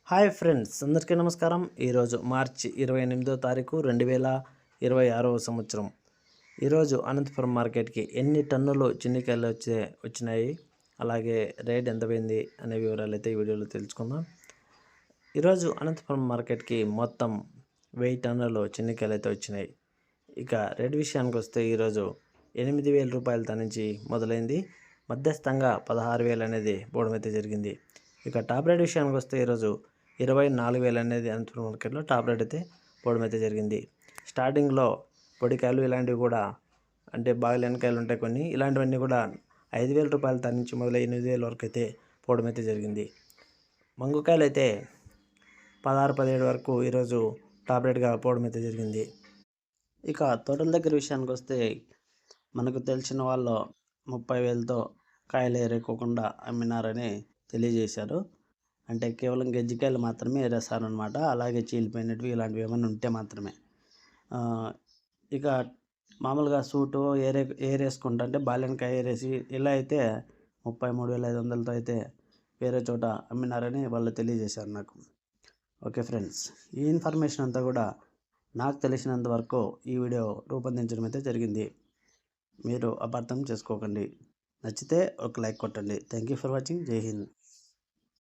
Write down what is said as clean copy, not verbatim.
Hi friends, అందరికీ నమస్కారం. ఈరోజు మార్చి 28వ తారీఖు 2026వ సంవత్సరం. ఈరోజు అనంతపురం మార్కెట్కి ఎన్ని టన్నులు చిన్నికాయలు వచ్చినాయి, అలాగే రేట్ ఎంత పోయింది అనే వివరాలు అయితే ఈ వీడియోలో తెలుసుకుందాం. ఈరోజు అనంతపురం మార్కెట్కి మొత్తం 1000 టన్నులు చిన్నికాయలు అయితే వచ్చినాయి. ఇక రేట్ విషయానికి వస్తే ఈరోజు 8,000 రూపాయలతో నుంచి మొదలైంది. మధ్యస్థంగా 16,000 అనేది పోవడం అయితే జరిగింది. ఇక టాప్ రేట్ విషయానికి వస్తే ఈరోజు 24,000 అనేది అనంతపురం మార్కెట్లో టాప్ రేట్ అయితే పోవడం అయితే జరిగింది. స్టార్టింగ్లో పొడికాయలు ఇలాంటివి కూడా, అంటే బాగా లేనికాయలు ఉంటాయి కొన్ని, ఇలాంటివన్నీ కూడా 5,000 రూపాయల నుంచి మొదలై 8,000 వరకు అయితే పోవడం అయితే జరిగింది. మంగుకాయలు అయితే 16-17 వరకు ఈరోజు టాప్ రేట్గా పోవడం అయితే జరిగింది. ఇక తోటల దగ్గర విషయానికి వస్తే మనకు తెలిసిన వాళ్ళు 30,000తో కాయలు ఏరేకోకుండా అమ్మినారని తెలియజేశారు. అంటే కేవలం గెజ్జికాయలు మాత్రమే ఏరేస్తారనమాట. అలాగే చీలిపోయినవి ఇలాంటివి ఏమైనా ఉంటే మాత్రమే. ఇక మామూలుగా సూటు ఏరేసుకుంటా అంటే బాలెనకాయ ఏరేసి ఇలా అయితే 33,500తో అయితే వేరే చోట అమ్మినారని వాళ్ళు తెలియజేశారు నాకు. ఓకే ఫ్రెండ్స్, ఈ ఇన్ఫర్మేషన్ అంతా కూడా నాకు తెలిసినంత వరకు ఈ వీడియో రూపొందించడం అయితే జరిగింది. మీరు అపార్థం చేసుకోకండి. నచ్చితే ఒక లైక్ కొట్టండి. Thank you for watching. జై హింద్.